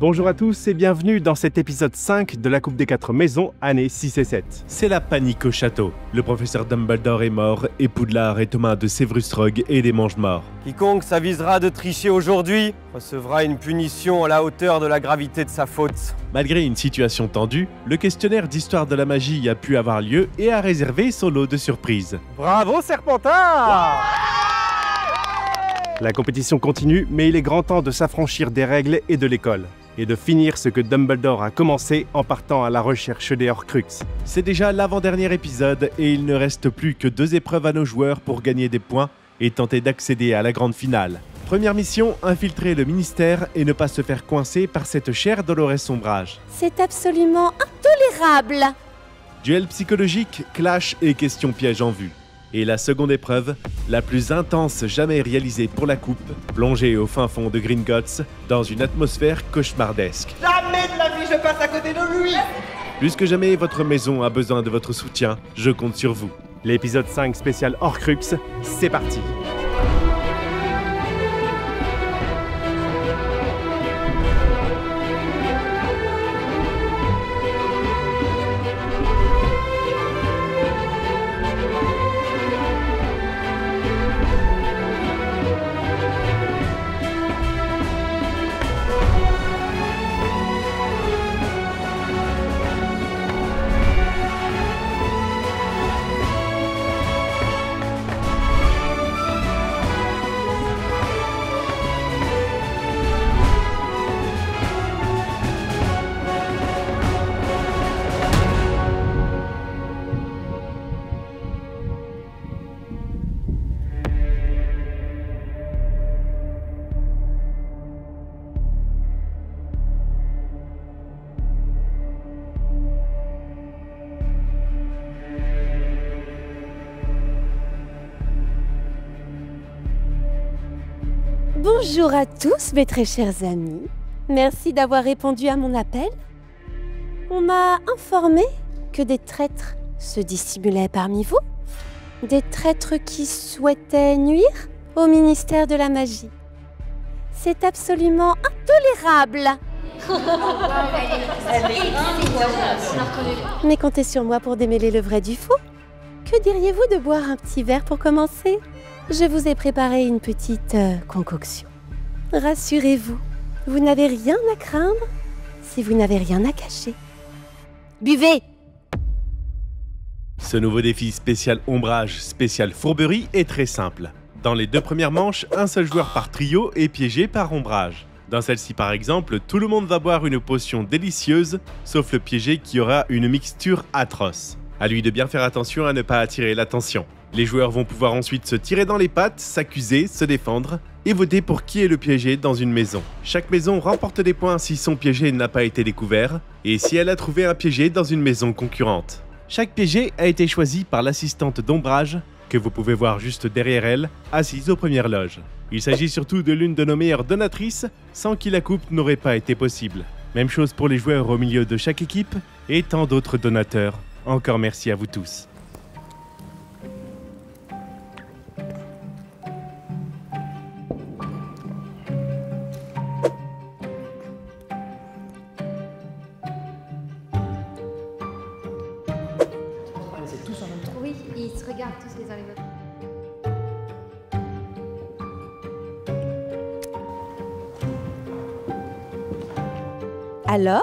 Bonjour à tous et bienvenue dans cet épisode 5 de la Coupe des 4 Maisons, années 6 et 7. C'est la panique au château. Le professeur Dumbledore est mort et Poudlard est aux mains de Severus Rogue et des Mange-Morts. Quiconque s'avisera de tricher aujourd'hui recevra une punition à la hauteur de la gravité de sa faute. Malgré une situation tendue, le questionnaire d'histoire de la magie a pu avoir lieu et a réservé son lot de surprises. Bravo Serpentard! La compétition continue, mais il est grand temps de s'affranchir des règles et de l'école, et de finir ce que Dumbledore a commencé en partant à la recherche des Horcruxes. C'est déjà l'avant-dernier épisode et il ne reste plus que 2 épreuves à nos joueurs pour gagner des points et tenter d'accéder à la grande finale. Première mission, infiltrer le ministère et ne pas se faire coincer par cette chère Dolores Ombrage. C'est absolument intolérable. Duel psychologique, clash et questions pièges en vue. Et la seconde épreuve, la plus intense jamais réalisée pour la coupe, plongée au fin fond de Gringotts dans une atmosphère cauchemardesque. Jamais de la vie je passe à côté de lui! Plus que jamais, votre maison a besoin de votre soutien. Je compte sur vous. L'épisode 5 spécial Horcrux, c'est parti! Bonjour à tous, mes très chers amis. Merci d'avoir répondu à mon appel. On m'a informé que des traîtres se dissimulaient parmi vous. Des traîtres qui souhaitaient nuire au ministère de la magie. C'est absolument intolérable. Mais comptez sur moi pour démêler le vrai du faux. Que diriez-vous de boire un petit verre pour commencer ? Je vous ai préparé une petite concoction. Rassurez-vous, vous n'avez rien à craindre si vous n'avez rien à cacher. Buvez! Ce nouveau défi spécial ombrage, spécial fourberie est très simple. Dans les 2 premières manches, un seul joueur par trio est piégé par ombrage. Dans celle-ci par exemple, tout le monde va boire une potion délicieuse, sauf le piégé qui aura une mixture atroce. À lui de bien faire attention à ne pas attirer l'attention. Les joueurs vont pouvoir ensuite se tirer dans les pattes, s'accuser, se défendre et voter pour qui est le piégé dans une maison. Chaque maison remporte des points si son piégé n'a pas été découvert et si elle a trouvé un piégé dans une maison concurrente. Chaque piégé a été choisi par l'assistante d'ombrage, que vous pouvez voir juste derrière elle, assise aux premières loges. Il s'agit surtout de l'une de nos meilleures donatrices, sans qui la coupe n'aurait pas été possible. Même chose pour les joueurs au milieu de chaque équipe et tant d'autres donateurs. Encore merci à vous tous. Oui, ils se regardent tous les uns les autres. Alors ?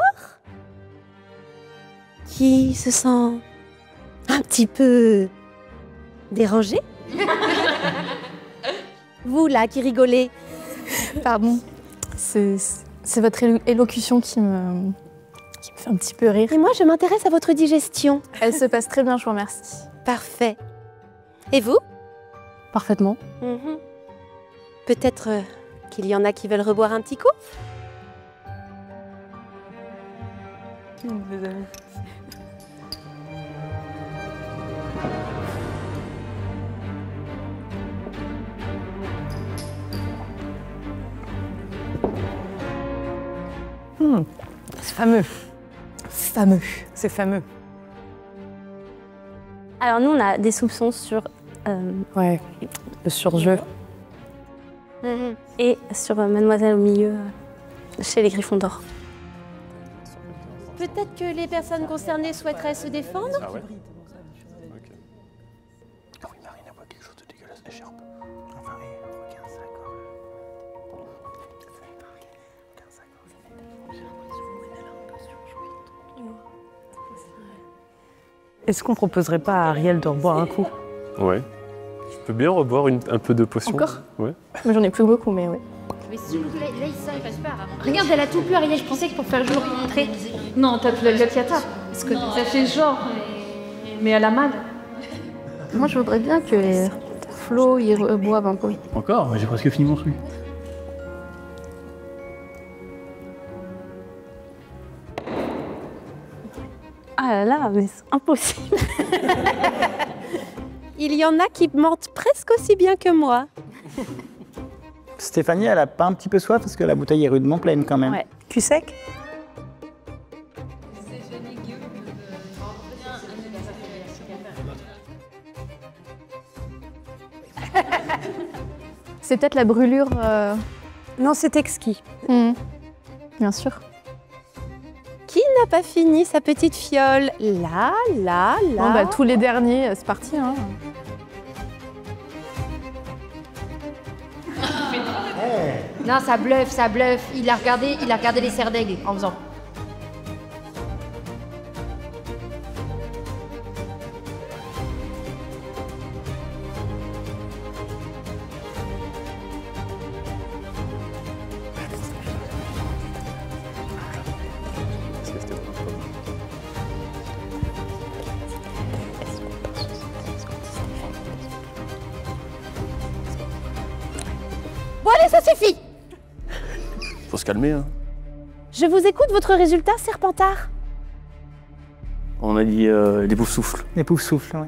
Qui se sent un petit peu dérangé ? Vous là qui rigolez. Pardon, c'est votre élocution qui me fait un petit peu rire. Et moi je m'intéresse à votre digestion. Elle se passe très bien, je vous remercie. Parfait. Et vous ? Parfaitement. Peut-être qu'il y en a qui veulent reboire un petit coup ? Désolée. C'est fameux. C'est fameux. Alors nous, on a des soupçons sur... Ouais, le surjeu. Et sur Mademoiselle au milieu, chez les Gryffondors. Peut-être que les personnes concernées souhaiteraient se défendre? Ah ouais? Oui, Marine, elle voit quelque chose de dégueulasse, écharpe. Enfin, regarde ça, quoi. Regarde ça, quoi. J'ai l'impression qu'elle a un peu surjoué. Est-ce qu'on proposerait pas à Ariel de reboire un coup? Ouais. Je peux bien reboire un peu de potion. Encore? Ouais. Mais j'en ai plus beaucoup, mais ouais. Mais s'il vous plaît, là il sort, il passe pas. Regarde, elle a tout pu, Ariel. Je pensais que pour faire jour rentrer. Non, t'as plus la Kiata. Parce que ça fait genre. Mais elle a mal. Moi, je voudrais bien que Flo y reboive un peu. Encore? J'ai presque fini mon truc. Ah là là, mais c'est impossible. Il y en a qui mentent presque aussi bien que moi. Stéphanie, elle a pas un petit peu soif parce que la bouteille est rudement pleine quand même. Ouais. Cul sec? C'est peut-être la brûlure. Non, c'est exquis. Bien sûr. Qui n'a pas fini sa petite fiole? Là, là, là. Bon, bah, tous les derniers, c'est parti. Hein. Non, ça bluffe, ça bluffe. Il a regardé les serres d'aigle en faisant. Bon allez, ça suffit! Faut se calmer, hein. Je vous écoute, votre résultat, Serpentard. On a dit des poufs souffles. Les poufs souffles, ouais.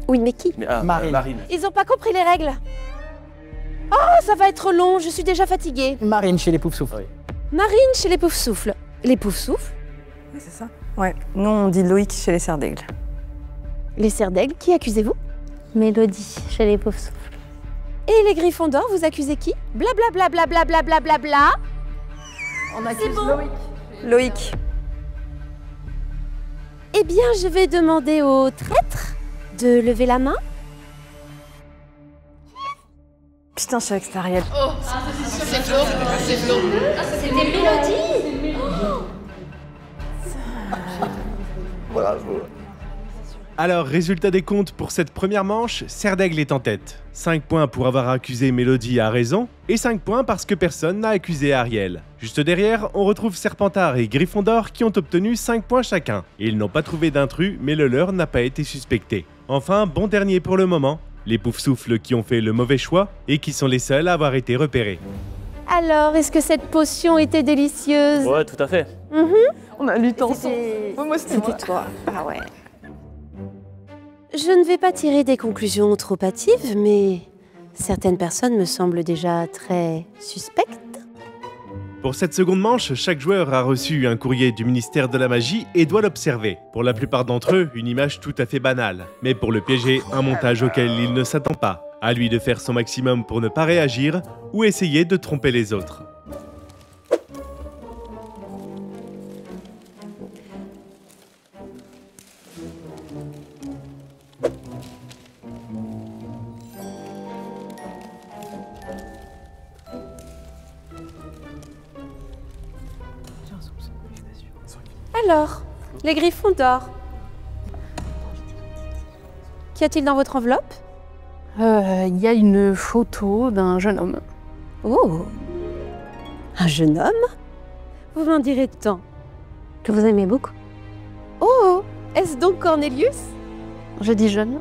Oui, mais qui? Mais, Marine. Ils n'ont pas compris les règles. Oh, ça va être long, je suis déjà fatiguée. Marine chez les poufs souffles. Marine chez les Poufsouffles. Les Poufsouffles? Oui, c'est ça. Ouais. Nous, on dit Loïc chez les serres d'aigle. Les Serres d'Aigle, qui accusez-vous? Mélodie chez les pauvres souffles. Et les Griffons d'Or, vous accusez qui? Blablabla, blablabla, blablabla. On accuse bon. Loïc. Loïc. Eh bien, je vais demander aux traîtres de lever la main. Putain, je suis avec Ariel. C'était Mélodie. Bravo. Alors, résultat des comptes pour cette première manche, Serre d'Aigle est en tête. 5 points pour avoir accusé Mélodie à raison, et 5 points parce que personne n'a accusé Ariel. Juste derrière, on retrouve Serpentard et Gryffondor qui ont obtenu 5 points chacun. Ils n'ont pas trouvé d'intrus, mais le leur n'a pas été suspecté. Enfin, bon dernier pour le moment, les Poufsouffles qui ont fait le mauvais choix et qui sont les seuls à avoir été repérés. Alors, est-ce que cette potion était délicieuse? Ouais, tout à fait. On a lutté ensemble. Moi, C'était toi. Ah ouais. Je ne vais pas tirer des conclusions trop hâtives, mais certaines personnes me semblent déjà très suspectes. Pour cette seconde manche, chaque joueur a reçu un courrier du ministère de la Magie et doit l'observer. Pour la plupart d'entre eux, une image tout à fait banale. Mais pour le piéger, un montage auquel il ne s'attend pas. À lui de faire son maximum pour ne pas réagir ou essayer de tromper les autres. Alors, les Griffons d'Or. Qu'y a-t-il dans votre enveloppe? Il y a une photo d'un jeune homme. Oh! Un jeune homme? Vous m'en direz tant. Que vous aimez beaucoup. Oh! Est-ce donc Cornelius? Je dis jeune.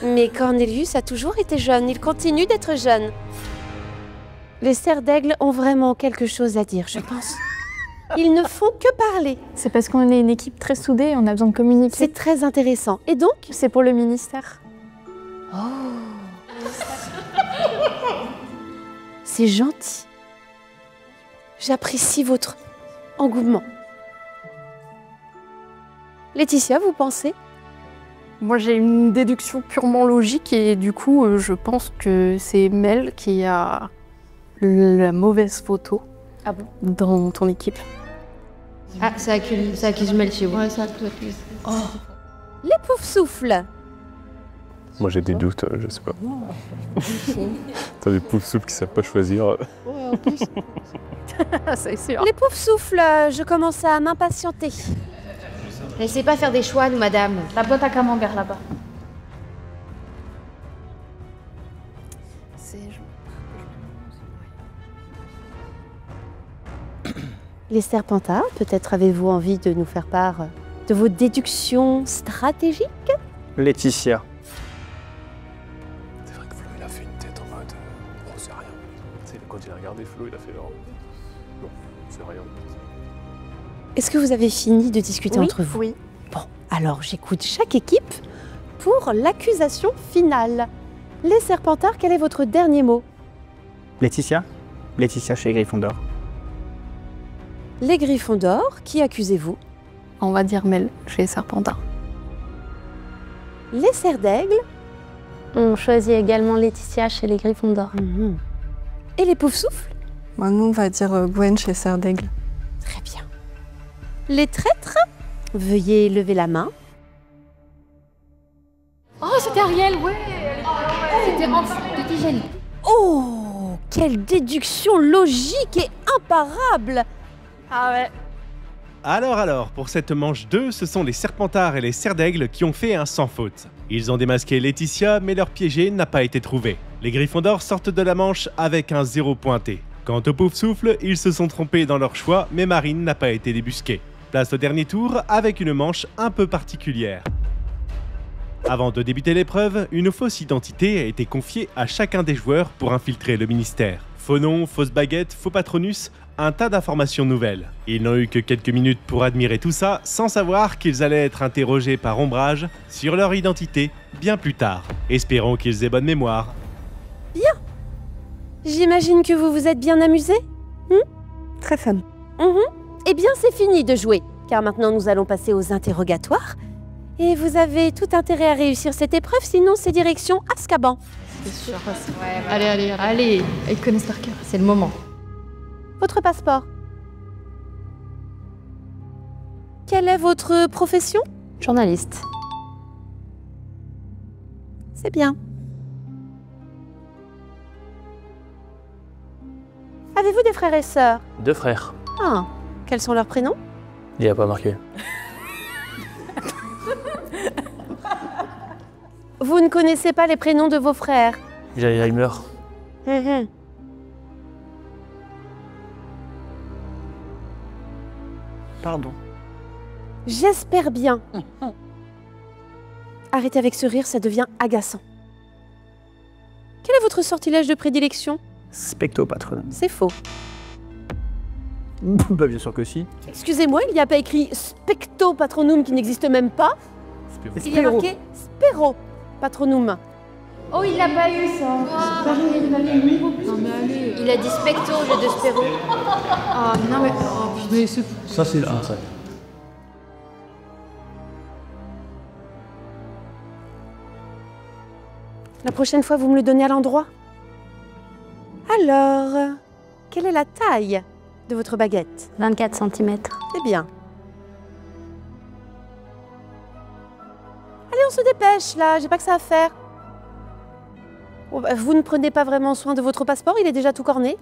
Mais Cornelius a toujours été jeune, il continue d'être jeune. Les Serres d'Aigle ont vraiment quelque chose à dire, je pense. Ils ne font que parler. C'est parce qu'on est une équipe très soudée et on a besoin de communiquer. C'est très intéressant. Et donc? C'est pour le ministère. Oh! C'est gentil. J'apprécie votre engouement. Laetitia, vous pensez? Moi, j'ai une déduction purement logique et du coup, je pense que c'est Mel qui a la mauvaise photo Ah bon? dans ton équipe. Ah, ça accuse Mel chez vous. Ouais, ça accuse. Oh. Les poufs-souffles. Moi j'ai des doutes, je sais pas. T'as des poufs-souffles qui savent pas choisir. Ouais, en plus. C'est sûr. Les poufs-souffles, je commence à m'impatienter. Laissez pas faire des choix, nous, madame. La boîte à camembert, là-bas. Les Serpentards, peut-être avez-vous envie de nous faire part de vos déductions stratégiques? Laetitia. C'est vrai que Flo il a fait une tête en mode oh c'est rien. Tu sais, quand il a regardé Flo il a fait genre non, c'est rien. Est-ce que vous avez fini de discuter Oui, entre vous? oui. Bon, alors j'écoute chaque équipe pour l'accusation finale. Les Serpentards, quel est votre dernier mot? Laetitia? Laetitia chez Gryffondor. Les Gryffondors, qui accusez-vous? On va dire Mel chez Serpentard. Les Serres d'Aigle? On choisit également Laetitia chez les Gryffondors. Et les Poufs-souffles? Bah, nous, on va dire Gwen chez Serre d'Aigle. Très bien. Les traîtres? Veuillez lever la main. Oh, c'était Ariel, ouais. C'était Hans de Tigène. Oh, quelle déduction logique et imparable! Ah ouais. Alors, pour cette manche 2, ce sont les Serpentards et les Serres d'Aigle qui ont fait un sans faute. Ils ont démasqué Laetitia, mais leur piégé n'a pas été trouvé. Les Gryffondors sortent de la manche avec un 0 pointé. Quant aux Poufs-souffles, ils se sont trompés dans leur choix, mais Marine n'a pas été débusquée. Place au dernier tour avec une manche un peu particulière. Avant de débuter l'épreuve, une fausse identité a été confiée à chacun des joueurs pour infiltrer le ministère. Faux nom, fausse baguette, faux patronus, un tas d'informations nouvelles. Ils n'ont eu que quelques minutes pour admirer tout ça, sans savoir qu'ils allaient être interrogés par Ombrage sur leur identité bien plus tard. Espérons qu'ils aient bonne mémoire. Bien. J'imagine que vous vous êtes bien amusés? Très fun. Eh bien, c'est fini de jouer, car maintenant nous allons passer aux interrogatoires. Et vous avez tout intérêt à réussir cette épreuve, sinon c'est direction Azkaban. C'est sûr. Ouais, allez, ils connaissent par cœur, c'est le moment. Votre passeport? Quelle est votre profession? Journaliste. C'est bien. Avez-vous des frères et sœurs? 2 frères. Ah, quels sont leurs prénoms? Il n'y a pas marqué. Vous ne connaissez pas les prénoms de vos frères? Jailheimer. Pardon. J'espère bien. Arrêtez avec ce rire, ça devient agaçant. Quel est votre sortilège de prédilection? Specto Patronum. C'est faux. Bah bien sûr que si. Excusez-moi, il n'y a pas écrit Specto Patronum qui n'existe même pas. Il y a marqué Spero Patronum. Oh, il l'a pas eu, ça. Non, mais allez. Il a dit Specto au lieu de Spero. Oh, non, mais... Oh, mais c'est... Ça c'est là, ça. La prochaine fois, vous me le donnez à l'endroit. Alors, quelle est la taille de votre baguette? 24 cm. C'est bien. Allez, on se dépêche, là, j'ai pas que ça à faire. Oh, bah, vous ne prenez pas vraiment soin de votre passeport, il est déjà tout corné.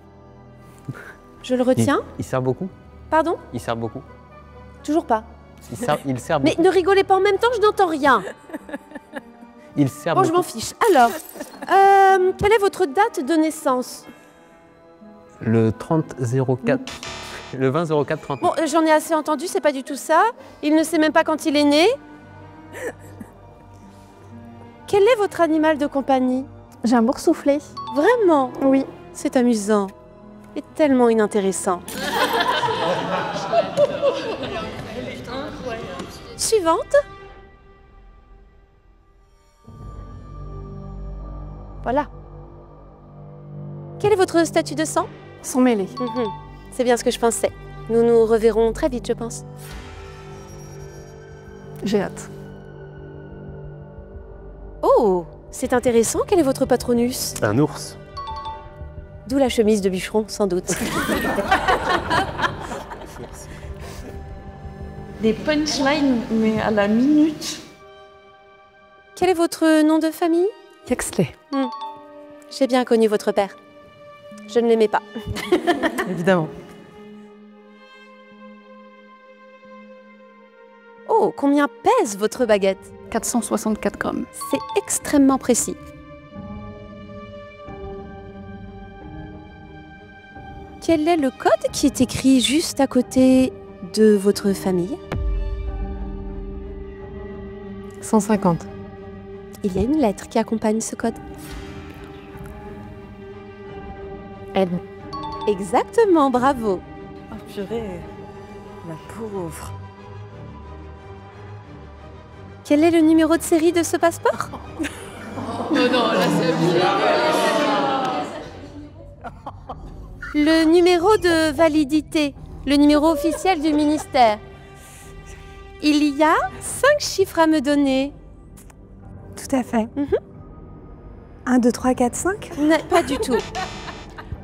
Je le retiens. Il sert beaucoup? Pardon? Il sert beaucoup? Toujours pas. Il sert beaucoup. Mais ne rigolez pas en même temps, je n'entends rien. Il sert Bon, beaucoup. je m'en fiche. Alors, quelle est votre date de naissance? Le 30-04. Le 20-04-39. Bon, j'en ai assez entendu, c'est pas du tout ça. Il ne sait même pas quand il est né. Quel est votre animal de compagnie? J'ai un boursouflé. Vraiment? Oui. C'est amusant. Et tellement inintéressant. Suivante. Voilà. Quel est votre statut de sang? Sang mêlé. C'est bien ce que je pensais. Nous nous reverrons très vite, je pense. J'ai hâte. Oh, c'est intéressant. Quel est votre patronus? Un ours. D'où la chemise de bûcheron, sans doute. des punchlines, mais à la minute. Quel est votre nom de famille? Yaxley. J'ai bien connu votre père. Je ne l'aimais pas. Évidemment. Oh, combien pèse votre baguette? 464 grammes. C'est extrêmement précis. Quel est le code qui est écrit juste à côté de votre famille? 150. Il y a une lettre qui accompagne ce code. N. Exactement, bravo. Oh purée, la pauvre. Quel est le numéro de série de ce passeport? Non, là c'est Le numéro de validité, le numéro officiel du ministère. Il y a 5 chiffres à me donner. Tout à fait. 1, 2, 3, 4, 5 Non, pas du tout.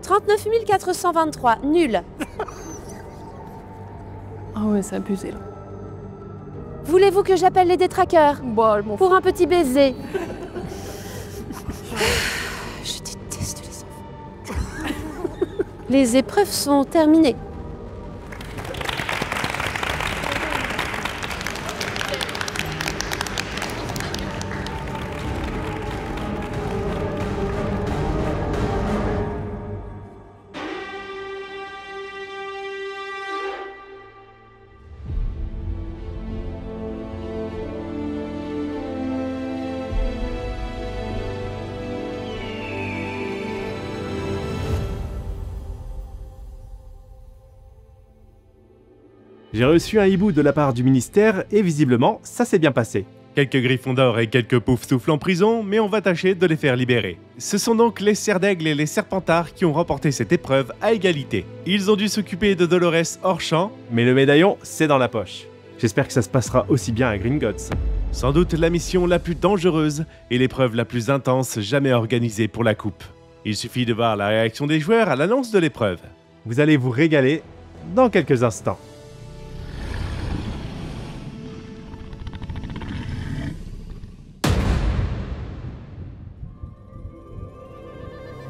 39 423, nul. Ah ouais, c'est abusé là. Voulez-vous que j'appelle les détraqueurs? Bon, pour un petit baiser. Je déteste les enfants. Les épreuves sont terminées. J'ai reçu un hibou de la part du ministère et visiblement, ça s'est bien passé. Quelques Gryffondors et quelques Poufsouffles en prison, mais on va tâcher de les faire libérer. Ce sont donc les Serres d'Aigle et les Serpentards qui ont remporté cette épreuve à égalité. Ils ont dû s'occuper de Dolores hors champ, mais le médaillon, c'est dans la poche. J'espère que ça se passera aussi bien à Gringotts. Sans doute la mission la plus dangereuse et l'épreuve la plus intense jamais organisée pour la coupe. Il suffit de voir la réaction des joueurs à l'annonce de l'épreuve. Vous allez vous régaler dans quelques instants.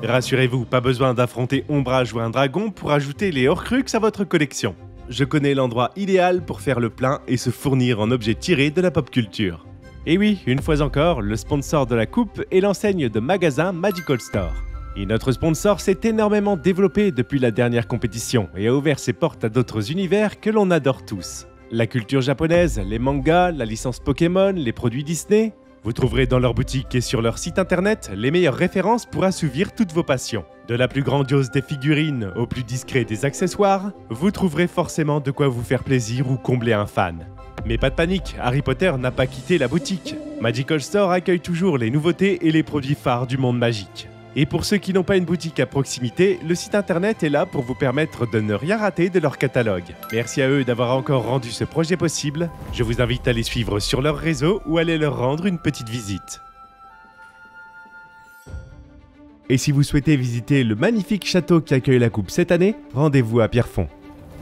Rassurez-vous, pas besoin d'affronter Ombrage ou un dragon pour ajouter les Horcrux à votre collection. Je connais l'endroit idéal pour faire le plein et se fournir en objets tirés de la pop culture. Et oui, une fois encore, le sponsor de la coupe est l'enseigne de magasin Magical Store. Et notre sponsor s'est énormément développé depuis la dernière compétition et a ouvert ses portes à d'autres univers que l'on adore tous. La culture japonaise, les mangas, la licence Pokémon, les produits Disney. Vous trouverez dans leur boutique et sur leur site internet les meilleures références pour assouvir toutes vos passions. De la plus grandiose des figurines au plus discret des accessoires, vous trouverez forcément de quoi vous faire plaisir ou combler un fan. Mais pas de panique, Harry Potter n'a pas quitté la boutique. Magical Store accueille toujours les nouveautés et les produits phares du monde magique. Et pour ceux qui n'ont pas une boutique à proximité, le site internet est là pour vous permettre de ne rien rater de leur catalogue. Merci à eux d'avoir encore rendu ce projet possible. Je vous invite à les suivre sur leur réseau ou à aller leur rendre une petite visite. Et si vous souhaitez visiter le magnifique château qui accueille la coupe cette année, rendez-vous à Pierrefonds.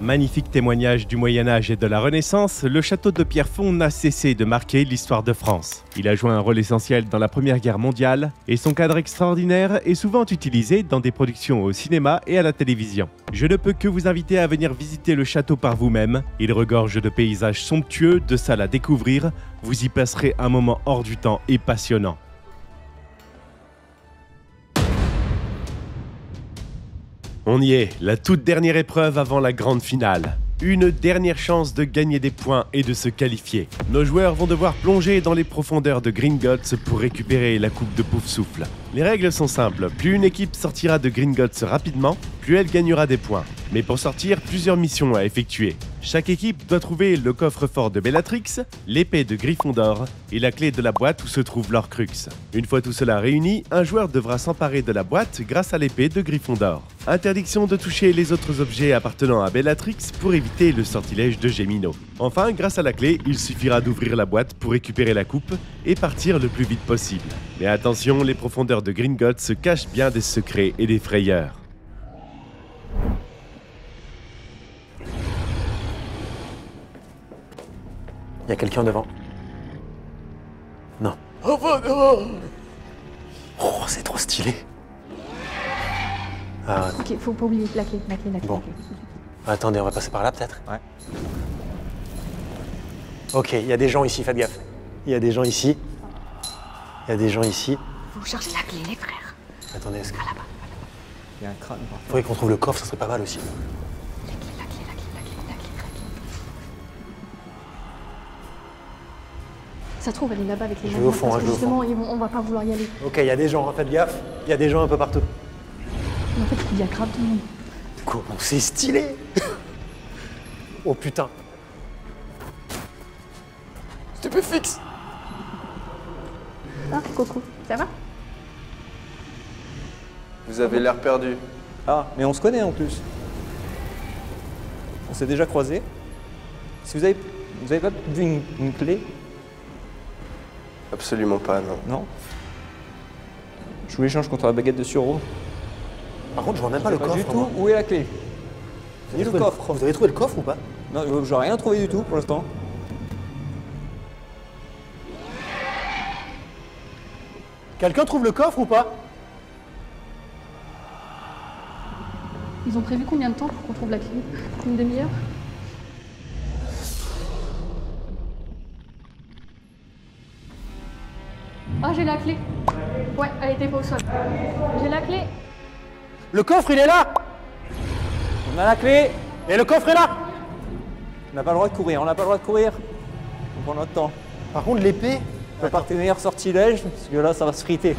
Magnifique témoignage du Moyen-Âge et de la Renaissance, le château de Pierrefonds n'a cessé de marquer l'histoire de France. Il a joué un rôle essentiel dans la Première Guerre mondiale et son cadre extraordinaire est souvent utilisé dans des productions au cinéma et à la télévision. Je ne peux que vous inviter à venir visiter le château par vous-même. Il regorge de paysages somptueux, de salles à découvrir. Vous y passerez un moment hors du temps et passionnant. On y est, la toute dernière épreuve avant la grande finale. Une dernière chance de gagner des points et de se qualifier. Nos joueurs vont devoir plonger dans les profondeurs de Gringotts pour récupérer la coupe de Poufsouffle. Les règles sont simples, plus une équipe sortira de Gringotts rapidement, plus elle gagnera des points. Mais pour sortir, plusieurs missions à effectuer. Chaque équipe doit trouver le coffre-fort de Bellatrix, l'épée de Gryffondor et la clé de la boîte où se trouve l'Horcrux. Une fois tout cela réuni, un joueur devra s'emparer de la boîte grâce à l'épée de Gryffondor. Interdiction de toucher les autres objets appartenant à Bellatrix pour éviter le sortilège de Gemino. Enfin, grâce à la clé, il suffira d'ouvrir la boîte pour récupérer la coupe et partir le plus vite possible. Mais attention, les profondeurs de Gringotts se cachent bien des secrets et des frayeurs. Il y a quelqu'un devant. Non. Oh, c'est trop stylé. Ah, Ok, faut pas oublier la clé. bon. Attendez, on va passer par là peut-être? Ouais. Ok, il y a des gens ici, faites gaffe. Il y a des gens ici. Il y a des gens ici. Faut chercher la clé, les frères. Attendez, est-ce que... Il y a un crâne. Il faudrait qu'on trouve le coffre, ça serait pas mal aussi. La clé. Ça se trouve, elle est là-bas avec les Je vais au fond, parce que je vais au fond. justement, on va pas vouloir y aller. Ok, il y a des gens, faites gaffe. Il y a des gens un peu partout. Mais en fait, il y a grave tout le monde. Comment c'est stylé. Oh putain. C'était fixe. Ah, coucou, ça va? Vous avez l'air perdu. Ah, mais on se connaît en plus. On s'est déjà croisés. Si vous avez pas vu une clé? Absolument pas, non. Non. Je vous l'échange contre la baguette de sureau. Par contre, je vois même pas le coffre. Du tout. Où est la clé? Ni le coffre. Vous avez trouvé le coffre ou pas? Non, j'ai rien trouvé du tout pour l'instant. Quelqu'un trouve le coffre ou pas? Ils ont prévu combien de temps pour qu'on trouve la clé? Une demi-heure? Ah, j'ai la clé. Ouais, elle était pas au sol. J'ai la clé. Le coffre, il est là. On a la clé. Et le coffre est là. On n'a pas le droit de courir, on n'a pas le droit de courir. On prend notre temps. Par contre, l'épée... On va par tes meilleurs sortilèges, parce que là, ça va se friter.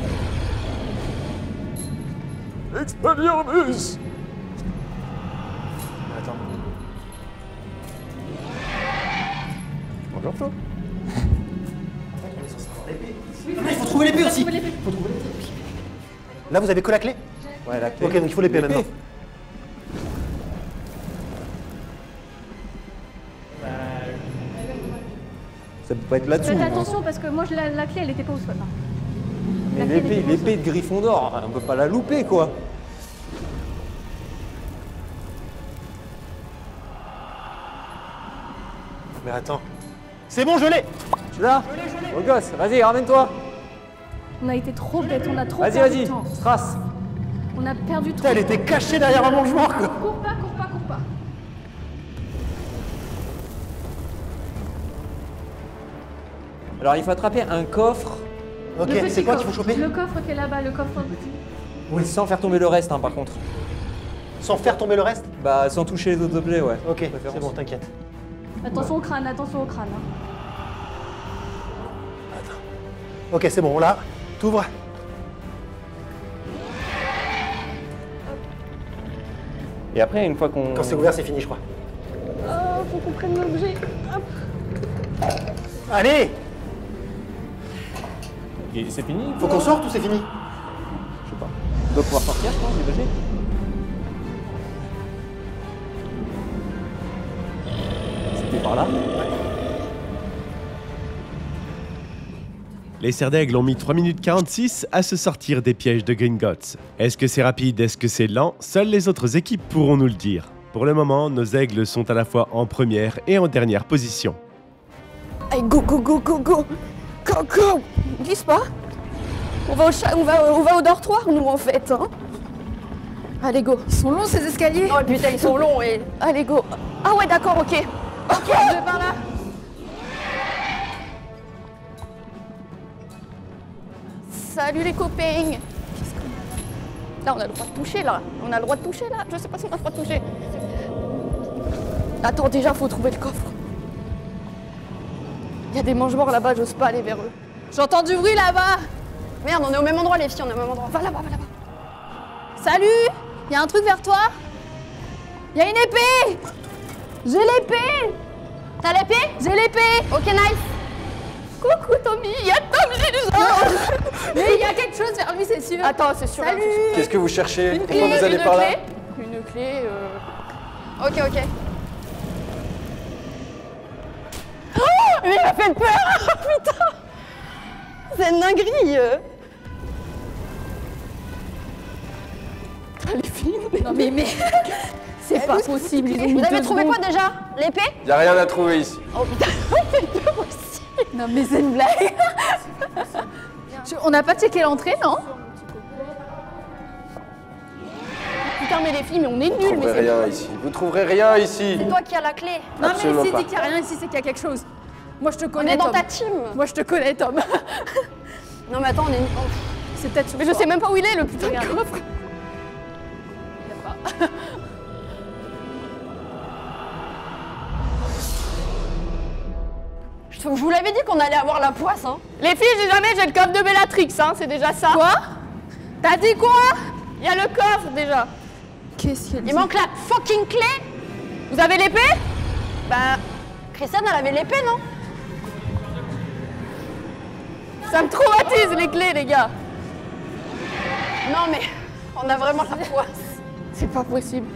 Expelliarmus! Attends. Bonjour, Flo. Il faut trouver l'épée aussi. Là, vous avez que la clé? Ouais, la clé. Ok, donc il faut l'épée maintenant. Ça peut pas être là-dessous. Faites attention parce que moi, la clé, elle était pas au sol. Mais l'épée de Gryffondor, on peut pas la louper, quoi. Mais attends. C'est bon, je l'ai. Tu l'as? Beau gosse, vas-y, ramène-toi. On a été trop bêtes, on a trop perdu Vas-y, de temps. trace. On a perdu trop. Putain, elle était cachée derrière un mangement, quoi. Cours pas. Alors, il faut attraper un coffre. Ok, c'est quoi qu'il faut choper? Le coffre qui est là-bas, le coffre petit. Oui, sans faire tomber le reste, hein, par contre. Sans faire tomber le reste? Bah, sans toucher les autres objets, ouais. Ok, c'est bon, t'inquiète. Attention au crâne, attention au crâne. Ok, c'est bon, là. T'ouvres. Et après, une fois qu'on... Quand c'est ouvert, c'est fini, je crois. Oh, faut qu'on prenne l'objet. Allez! Et c'est fini? Faut qu'on sorte ou c'est fini? Je sais pas. On doit pouvoir sortir, je pense, du budget. C'était par là? Les Serres d'Aigle ont mis 3 minutes 46 à se sortir des pièges de Gringotts. Est-ce que c'est rapide, est-ce que c'est lent? Seules les autres équipes pourront nous le dire. Pour le moment, nos aigles sont à la fois en première et en dernière position. Allez, go glisse pas. On va au dortoir, nous, en fait. Hein. Allez, go. Ils sont longs, ces escaliers. Oh putain, ils sont longs. Et... Allez, go. Ah ouais, d'accord, ok. Ok, je vais par là. Salut les copains. Là, on a le droit de toucher, là. On a le droit de toucher, là. Je sais pas si on a le droit de toucher. Attends, déjà, faut trouver le coffre. Il y a des mange-morts là-bas, j'ose pas aller vers eux. J'entends du bruit là-bas. Merde, on est au même endroit, les filles, on est au même endroit. Va là-bas, va là-bas. Salut. Il y a un truc vers toi. Il y a une épée. J'ai l'épée. T'as l'épée? J'ai l'épée. Ok, nice. Coucou Tommy, il y a Tommy mais il y a quelque chose vers lui, c'est sûr. Attends, c'est sûr. Salut. Qu'est-ce que vous cherchez? Une Pourquoi clé, vous allez par là? Une clé, Ok. Oh, mais il m'a fait peur. Putain. C'est une dinguerie. Les filles, non mais c'est pas possible. Vous avez trouvé quoi déjà? L'épée? Y a rien à trouver ici. Oh putain, Non mais c'est une blague. On n'a pas checké l'entrée, non? Putain mais les filles, mais on est nuls. Vous trouverez rien ici. Vous trouverez rien ici. C'est toi qui as la clé. Non Absolument mais si pas. dit qu'il n'y a rien ici, c'est qu'il y a quelque chose. Moi je te connais. On est dans Tom. ta team. Moi je te connais Tom. Non mais attends, on est... C'est peut-être... Mais je sais même pas où il est le putain de coffre. Je vous l'avais dit qu'on allait avoir la poisse, hein. Les filles, j'ai le coffre de Bellatrix, hein, c'est déjà ça. Quoi? T'as dit quoi? Il y a le coffre déjà. Qu'est-ce qu'il dit? Il manque la fucking clé. Vous avez l'épée? Bah, Christiane, elle avait l'épée, non? Ça me traumatise les clés, les gars. Non mais, on a vraiment la poisse. C'est pas possible.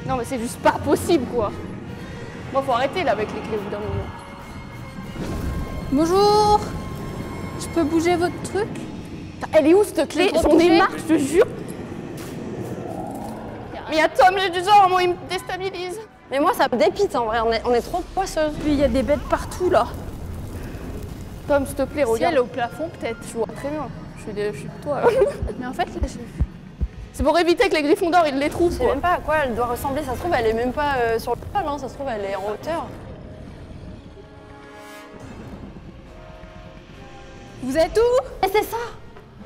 Non mais c'est juste pas possible, quoi. Bon, faut arrêter là avec les clés au bout d'un moment. Bonjour. Je peux bouger votre truc? Elle est où cette clé? J'en ai marre, je te jure. Mais il y a Tom, j'ai du genre, moi il me déstabilise. Mais moi ça me dépite en vrai, on est trop poisseuses. Puis il y a des bêtes partout là. Tom, s'il te plaît, regarde. Si elle est au plafond, peut-être. Je vois très bien. Je suis de toi. Mais en fait, là, c'est pour éviter que les Gryffondors ils les trouvent. Je sais même pas à quoi elle doit ressembler. Ça se trouve, elle est même pas sur le sol, hein. Ça se trouve, elle est en hauteur. Vous êtes où? Et c'est ça.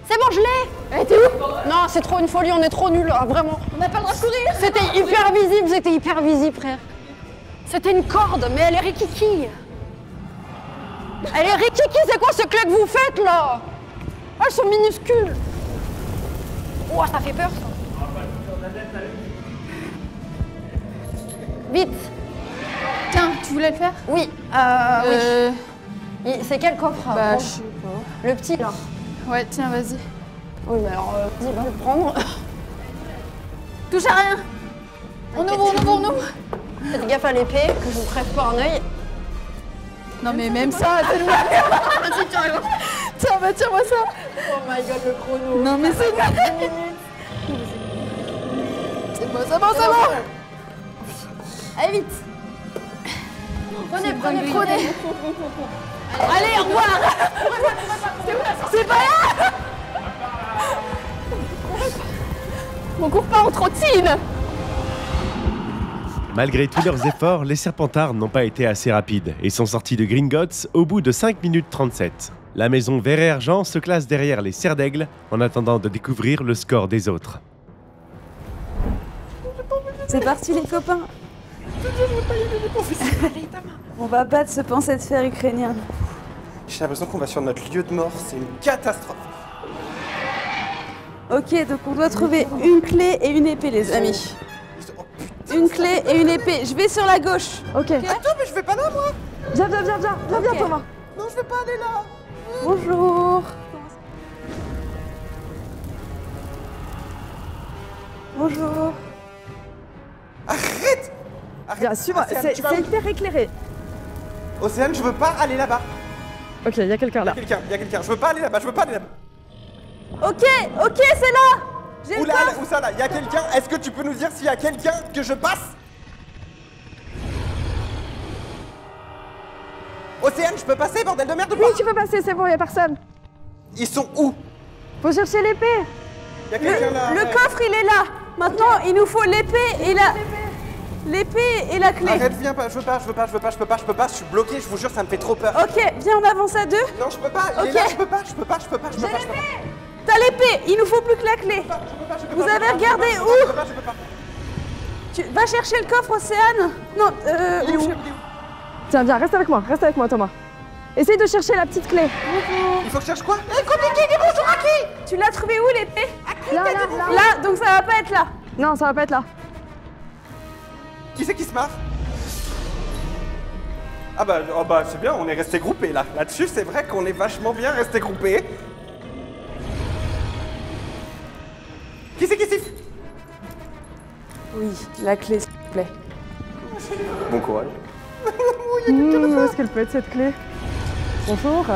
C'est bon, je l'ai. Elle était où? Non, c'est trop une folie, on est trop nuls, hein, vraiment. On n'a pas le droit de courir. C'était hyper visible, frère. C'était une corde, mais elle est rikiki. Elle est rikiki, c'est quoi ce clé que vous faites là? Elles sont minuscules. Oh, ça fait peur ça. Vite. Tiens, tu voulais le faire? Oui. Oui. C'est quel coffre? Bah, je sais pas. Le petit là. Ouais, tiens, vas-y. Oui, mais alors, vas-y, va le prendre. Touche à rien. On ouvre. Faites gaffe à l'épée, que je vous crève pas un œil. Non mais même ça, c'est une blague. Vas-y, tiens, tiens, bah tiens-moi ça. Oh my god, le chrono. Non mais c'est une blague. C'est bon. Allez, vite. Prenez. Allez, au revoir. C'est pas là. On court pas, on trottine. Malgré tous leurs efforts, les Serpentards n'ont pas été assez rapides et sont sortis de Gringotts au bout de 5 minutes 37. La maison Vert et Argent se classe derrière les Serres d'Aigle en attendant de découvrir le score des autres. C'est parti les copains. On va battre ce pensée de fer ukrainien. J'ai l'impression qu'on va sur notre lieu de mort, c'est une catastrophe. Ok, donc on doit trouver une clé et une épée les amis. Une clé et une épée. Je vais sur la gauche. Ok. Attends, mais je vais pas là, moi. Viens, Thomas. Non, je vais pas aller là. Bonjour. Bonjour. Arrête. Viens, suis-moi. C'est hyper éclairé. Océane, je veux pas aller là-bas. Ok, il y a quelqu'un là. Il y a quelqu'un. Je veux pas aller là-bas. Ok, c'est là. Où ça là? Il y a quelqu'un? Est-ce que tu peux nous dire s'il y a quelqu'un que je passe? Océane, je peux passer, bordel de merde ou pas? Oui, tu peux passer, c'est bon, y a personne. Ils sont où? Faut chercher l'épée. Y a quelqu'un là? Le coffre, il est là. Maintenant, il nous faut l'épée et la... L'épée et la clé. Arrête, viens pas, je peux pas, je suis bloqué, je vous jure, ça me fait trop peur. Ok, viens, on avance à deux. Non, je peux pas, il est là, je peux pas. T'as l'épée, il nous faut plus que la clé. Vous avez regardé où? Je peux pas. Tu vas chercher le coffre, Océane. Non, Il est où? Tiens, viens, reste avec moi, Thomas. Essaye de chercher la petite clé. Il faut que je cherche quoi? Compliqué, dis bonjour à qui? Tu l'as trouvé où l'épée? Là, donc ça va pas être là. Non, ça va pas être là. Qui c'est qui se marre? Ah bah, c'est bien, on est resté groupés là. Là-dessus, c'est vrai qu'on est vachement bien resté groupés. Qui c'est qui siffle? Oui, la clé, s'il te plaît. Bon courage. Où est-ce qu'elle peut être cette clé? Bonjour.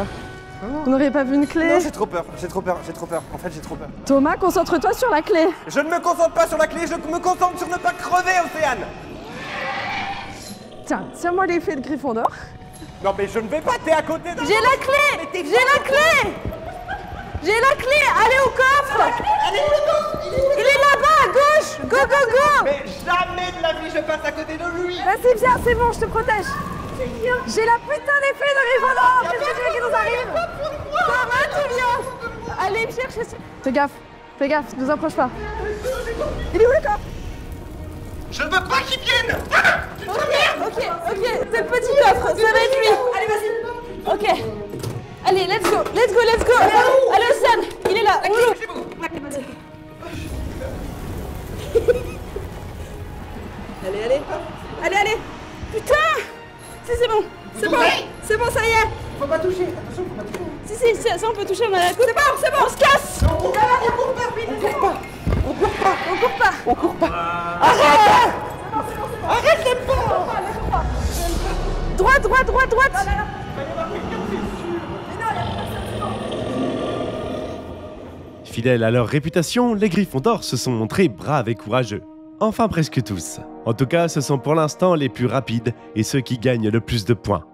Vous n'auriez pas vu une clé? Non, j'ai trop peur. En fait, j'ai trop peur. Thomas, concentre-toi sur la clé. Je ne me concentre pas sur la clé, je me concentre sur ne pas crever, Océane. Tiens, tiens-moi l'épée de Gryffondor. Non mais je ne vais pas, t'es à côté d'un... J'ai la clé! J'ai la clé! J'ai la clé! Allez au coffre! Il est là-bas, à gauche! Go, go, go! Mais jamais de la vie je passe à côté de lui! Vas-y, viens, c'est bon, je te protège! J'ai la putain d'épée de Gryffondor! Qu'est-ce que tu veux qu'il nous arrive? Ça va, tout bien! Allez me chercher... Fais gaffe, ne nous approche pas. Il est où le coffre? Je ne veux pas qu'il vienne! Ok, c'est le petit coffre, ça va être lui. Allez, vas-y. Ok. Allez, let's go. Allez, Océane, il est là. Allez. Putain! Si, c'est bon. C'est bon, ça y est. Faut pas toucher, attention, faut pas toucher. Si, ça on peut toucher, on a la coupe. C'est bon, on se casse. On court pas. Arrête! Arrête les pas. Droite. Fidèles à leur réputation, les Gryffondors se sont montrés braves et courageux. Enfin presque tous. En tout cas, ce sont pour l'instant les plus rapides et ceux qui gagnent le plus de points.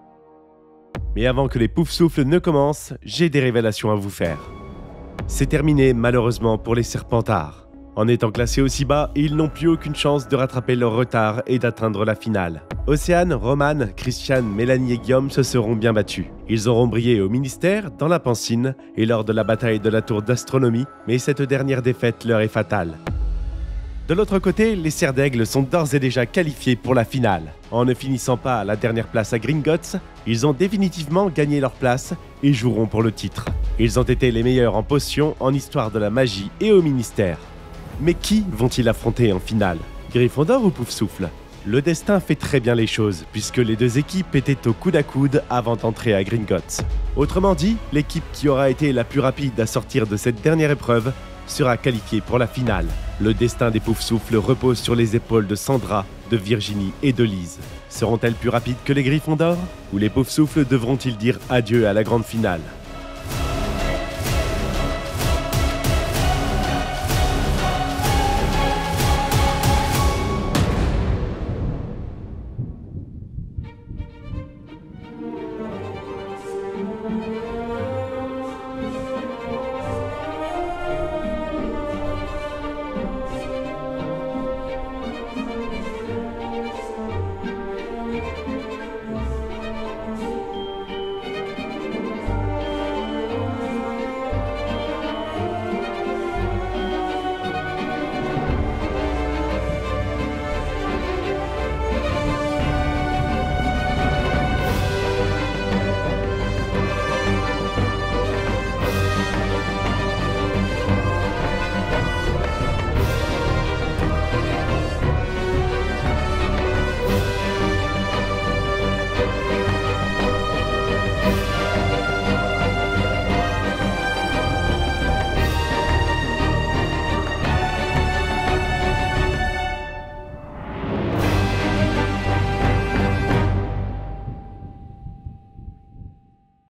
Mais avant que les Poufsouffles ne commencent, j'ai des révélations à vous faire. C'est terminé malheureusement pour les Serpentards. En étant classés aussi bas, ils n'ont plus aucune chance de rattraper leur retard et d'atteindre la finale. Océane, Romane, Christiane, Mélanie et Guillaume se seront bien battus. Ils auront brillé au ministère, dans la Pancine et lors de la bataille de la tour d'astronomie, mais cette dernière défaite leur est fatale. De l'autre côté, les Serres d'Aigle sont d'ores et déjà qualifiés pour la finale. En ne finissant pas à la dernière place à Gringotts, ils ont définitivement gagné leur place et joueront pour le titre. Ils ont été les meilleurs en potions, en histoire de la magie et au ministère. Mais qui vont-ils affronter en finale? Gryffondor ou Poufsouffle? Le destin fait très bien les choses, puisque les deux équipes étaient au coude à coude avant d'entrer à Gringotts. Autrement dit, l'équipe qui aura été la plus rapide à sortir de cette dernière épreuve sera qualifiée pour la finale. Le destin des Poufsouffles repose sur les épaules de Sandra, de Virginie et de Lise. Seront-elles plus rapides que les Gryffondors? Ou les Poufsouffles devront-ils dire adieu à la grande finale?